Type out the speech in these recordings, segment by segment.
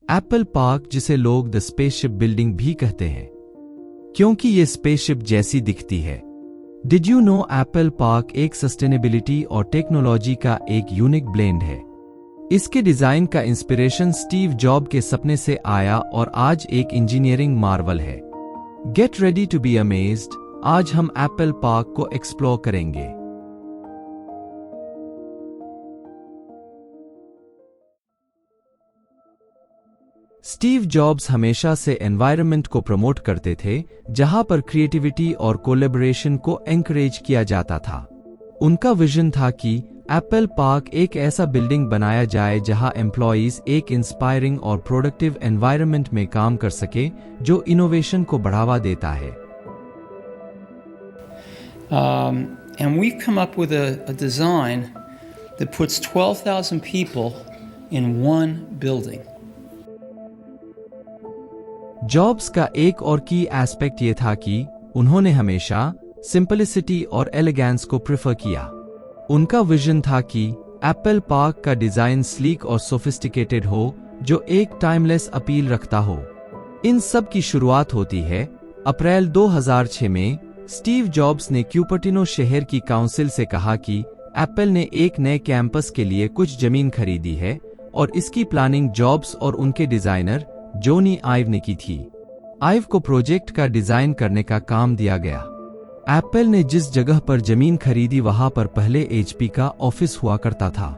Apple park, जिसे लोग the spaceship building भी कहते हैं क्योंकि ये स्पेसशिप जैसी दिखती है। Did you know Apple park एक सस्टेनेबिलिटी और टेक्नोलॉजी का एक यूनिक ब्लेंड है। इसके डिजाइन का इंस्पिरेशन स्टीव जॉब के सपने से आया और आज एक इंजीनियरिंग मार्वल है। Get ready to be amazed. आज हम एप्पल पार्क को एक्सप्लोर करेंगे। स्टीव जॉब्स हमेशा से एनवायरनमेंट को प्रमोट करते थे, जहां पर क्रिएटिविटी और कोलैबोरेशन को एनकरेज किया जाता था। उनका विजन था कि एप्पल पार्क एक ऐसा बिल्डिंग बनाया जाए जहां एम्प्लॉइज एक इंस्पायरिंग और प्रोडक्टिव एनवायरनमेंट में काम कर सके, जो इनोवेशन को बढ़ावा देता है। And we've come up with a design that puts 12,000 people in one building. Jobs का एक और की एस्पेक्ट ये था कि उन्होंने हमेशा सिंपलिसिटी और एलिगेंस को प्रेफर किया। उनका विजन था कि एप्पल पार्क का डिजाइन स्लीक और सोफिस्टिकेटेड हो, जो एक टाइमलेस अपील रखता हो। इन सब की शुरुआत होती है अप्रैल 2006 में। स्टीव जॉब्स ने क्यूपर्टिनो शहर की काउंसिल से कहा कि एप्पल ने एक नए कैंपस के लिए कुछ जमीन खरीदी है और इसकी प्लानिंग जॉब्स और उनके डिजाइनर जोनी आइव ने की थी। आइव को प्रोजेक्ट का डिजाइन करने का काम दिया गया। एप्पल ने जिस जगह पर जमीन खरीदी वहां पर पहले एचपी का ऑफिस हुआ करता था।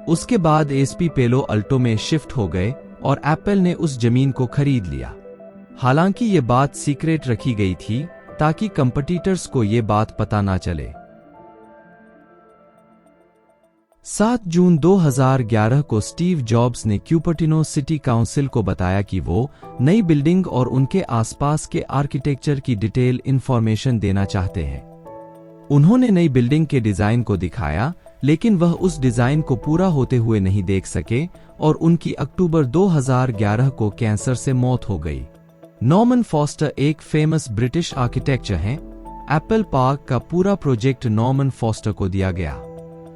उसके बाद एचपी पेलो अल्टो में शिफ्ट हो गए और एप्पल ने उस जमीन को खरीद लिया। हालांकि ये बात सीक्रेट रखी गई थी ताकि कंपटीटर्स को ये बात पता ना चले। 7 जून 2011 को स्टीव जॉब्स ने क्यूपर्टिनो सिटी काउंसिल को बताया कि वो नई बिल्डिंग और उनके आसपास के आर्किटेक्चर की डिटेल इंफॉर्मेशन देना चाहते हैं। उन्होंने नई बिल्डिंग के डिजाइन को दिखाया, लेकिन वह उस डिजाइन को पूरा होते हुए नहीं देख सके और उनकी अक्टूबर 2011 को कैंसर से मौत हो गई। नॉर्मन फॉस्टर एक फेमस ब्रिटिश आर्किटेक्चर हैं। एप्पल पार्क का पूरा प्रोजेक्ट नॉर्मन फॉस्टर को दिया गया।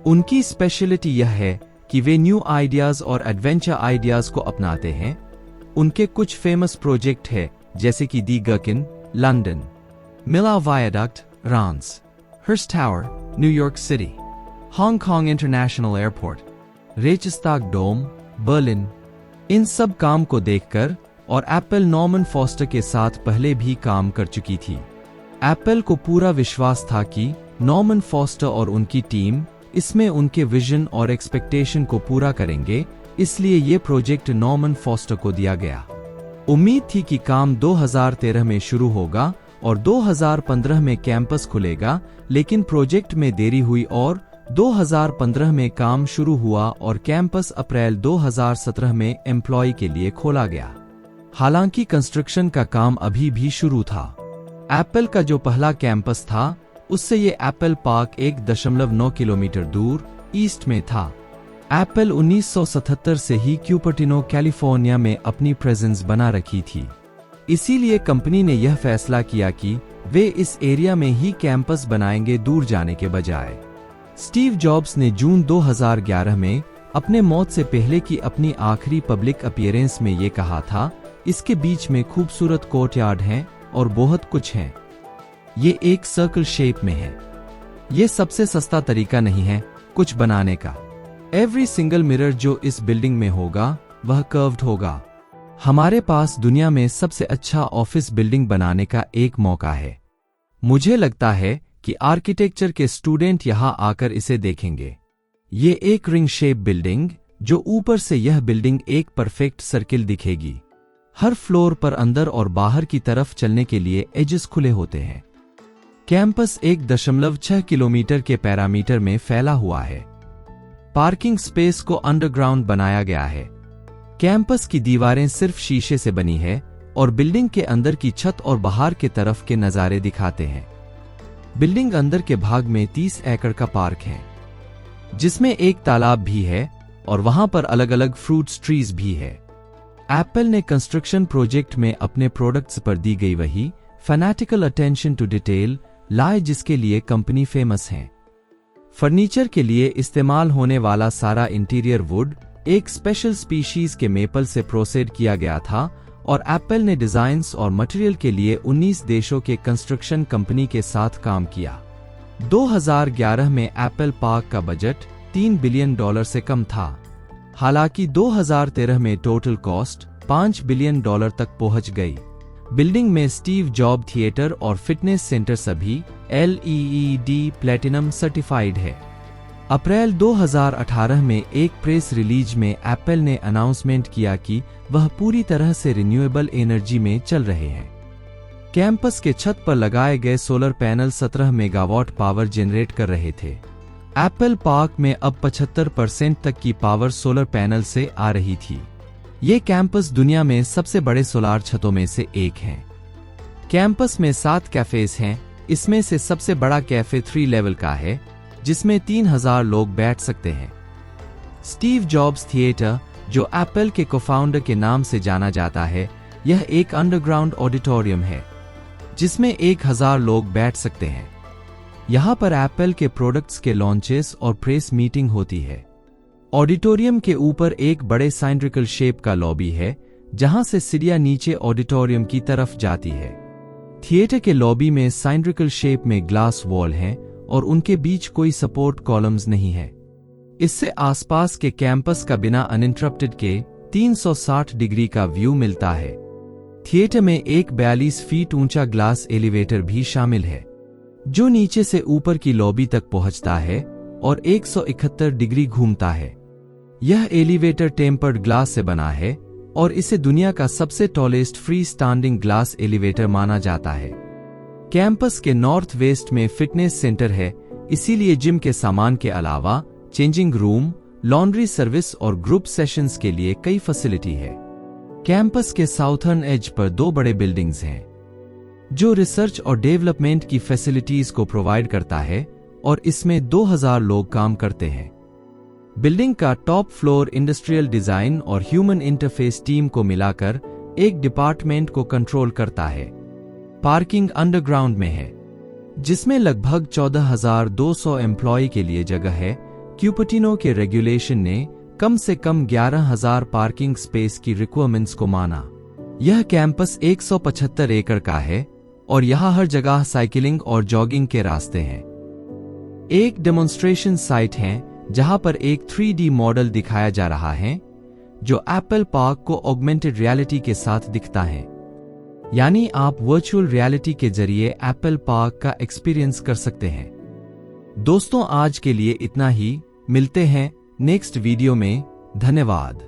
उनकी स्पेशलिटी यह है कि वे न्यू आइडियाज और एडवेंचर आइडियाज को अपनाते हैं। उनके कुछ फेमस प्रोजेक्ट है जैसे कि the Gherkin London, Millau viaduct France, Hearst Tower New York City, Hong Kong International Airport, Reichstag Dome Berlin. इन सब काम को देखकर और एप्पल नॉर्मन फॉस्टर के साथ पहले भी काम कर चुकी थी। एप्पल को पूरा विश्वास था कि नॉर्मन फॉस्टर और उनकी टीम इसमें उनके विजन और एक्सपेक्टेशन को पूरा करेंगे, इसलिए ये प्रोजेक्ट नॉर्मन फॉस्टर को दिया गया। उम्मीद थी कि काम 2013 में शुरू होगा और 2015 में कैंपस खुलेगा, लेकिन प्रोजेक्ट में देरी हुई और 2015 में काम शुरू हुआ और कैंपस अप्रैल 2017 में एम्प्लॉय के लिए खोला गया। हालांकि कंस्ट्रक्शन का काम अभी भी शुरू था। एप्पल का जो पहला कैंपस था उससे ये एप्पल पार्क 1.9 किलोमीटर दूर ईस्ट में था। एप्पल 1977 से ही क्यूपर्टिनो कैलिफोर्निया में अपनी प्रेजेंस बना रखी थी। इसीलिए कंपनी ने यह फैसला किया कि वे इस एरिया में ही कैंपस बनाएंगे, दूर जाने के बजाय। स्टीव जॉब्स ने जून 2011 में अपने मौत से पहले की अपनी आखिरी पब्लिक अपीयरेंस में ये कहा था, इसके बीच में खूबसूरत कोर्टयार्ड हैं और बहुत कुछ हैं। ये एक सर्कल शेप में है। ये सबसे सस्ता तरीका नहीं है कुछ बनाने का। एवरी सिंगल मिरर जो इस बिल्डिंग में होगा वह कर्व्ड होगा। हमारे पास दुनिया में सबसे अच्छा ऑफिस बिल्डिंग बनाने का एक मौका है। मुझे लगता है कि आर्किटेक्चर के स्टूडेंट यहां आकर इसे देखेंगे। ये एक रिंग शेप बिल्डिंग, जो ऊपर से यह बिल्डिंग एक परफेक्ट सर्किल दिखेगी। हर फ्लोर पर अंदर और बाहर की तरफ चलने के लिए एजेस खुले होते हैं। कैंपस 1.6 किलोमीटर के पैरामीटर में फैला हुआ है। पार्किंग स्पेस को अंडरग्राउंड बनाया गया है। कैंपस की दीवारें सिर्फ शीशे से बनी है और बिल्डिंग के अंदर की छत और बाहर के तरफ के नजारे दिखाते हैं। बिल्डिंग अंदर के भाग में 30 एकड़ का पार्क है, जिसमें एक तालाब भी है और वहां पर अलग अलग फ्रूट्स ट्रीज भी है। एप्पल ने कंस्ट्रक्शन प्रोजेक्ट में अपने प्रोडक्ट्स पर दी गई वही फैनेटिकल अटेंशन टू डिटेल लाए जिसके लिए कंपनी फेमस है। फर्नीचर के लिए इस्तेमाल होने वाला सारा इंटीरियर वुड, एक स्पेशल स्पीशीज के मेपल से प्रोसेड किया गया था और एप्पल ने डिजाइन्स और मटेरियल के लिए 19 देशों के कंस्ट्रक्शन कंपनी के साथ काम किया। 2011 में एप्पल पार्क का बजट $3 बिलियन से कम था। हालांकि 2013 में टोटल कॉस्ट $5 बिलियन तक पहुंच गई। बिल्डिंग में स्टीव जॉब थिएटर और फिटनेस सेंटर सभी LEED प्लेटिनम सर्टिफाइड है। अप्रैल 2018 में एक प्रेस रिलीज में एप्पल ने अनाउंसमेंट किया कि वह पूरी तरह से रिन्यूएबल एनर्जी में चल रहे हैं। कैंपस के छत पर लगाए गए solar panel 17 megawatt power generate कर रहे थे। एप्पल पार्क में अब 75% तक की पावर सोलर पैनल से आ रही थी। ये कैंपस दुनिया में सबसे बड़े सोलार छतों में से एक है। कैंपस में 7 कैफेज हैं। इसमें से सबसे बड़ा कैफे 3 लेवल का है, जिसमें 3000 लोग बैठ सकते हैं। स्टीव जॉब्स थिएटर, जो एप्पल के कोफाउंडर के नाम से जाना जाता है, यह एक अंडरग्राउंड ऑडिटोरियम है जिसमें 1000 लोग बैठ सकते हैं। यहाँ पर एप्पल के प्रोडक्ट्स के लॉन्चेस और प्रेस मीटिंग होती है। ऑडिटोरियम के ऊपर एक बड़े साइंड्रिकल शेप का लॉबी है, जहां से सीढ़ियां नीचे ऑडिटोरियम की तरफ जाती है। थिएटर के लॉबी में साइंड्रिकल शेप में ग्लास वॉल हैं और उनके बीच कोई सपोर्ट कॉलम्स नहीं है। इससे आसपास के कैंपस का बिना अनइंटरप्टेड के 360 डिग्री का व्यू मिलता है। थिएटर में एक 42 फीट ऊंचा ग्लास एलिवेटर भी शामिल है, जो नीचे से ऊपर की लॉबी तक पहुंचता है और 171 डिग्री घूमता है। यह एलिवेटर टेम्पर्ड ग्लास से बना है और इसे दुनिया का सबसे tallest free standing glass elevator माना जाता है। कैंपस के नॉर्थ वेस्ट में फिटनेस सेंटर है, इसीलिए जिम के सामान के अलावा चेंजिंग रूम, लॉन्ड्री सर्विस और ग्रुप सेशंस के लिए कई फैसिलिटी है। कैंपस के साउथर्न एज पर 2 बड़े बिल्डिंग्स हैं, जो रिसर्च और डेवलपमेंट की फैसिलिटीज को प्रोवाइड करता है और इसमें 2000 लोग काम करते हैं। बिल्डिंग का टॉप फ्लोर इंडस्ट्रियल डिजाइन और ह्यूमन इंटरफेस टीम को मिलाकर एक डिपार्टमेंट को कंट्रोल करता है। पार्किंग अंडरग्राउंड में है, जिसमें लगभग 14,200 एम्प्लॉय के लिए जगह है। क्यूपर्टिनो के रेगुलेशन ने कम से कम 11,000 पार्किंग स्पेस की रिक्वायरमेंट्स को माना। यह कैंपस 175 एकड़ का है और यहाँ हर जगह साइकिलिंग और जॉगिंग के रास्ते हैं। एक डेमोन्स्ट्रेशन साइट है जहां पर एक 3D मॉडल दिखाया जा रहा है, जो एप्पल पार्क को ऑगमेंटेड रियलिटी के साथ दिखता है। यानी आप वर्चुअल रियलिटी के जरिए एप्पल पार्क का एक्सपीरियंस कर सकते हैं। दोस्तों, आज के लिए इतना ही। मिलते हैं नेक्स्ट वीडियो में। धन्यवाद।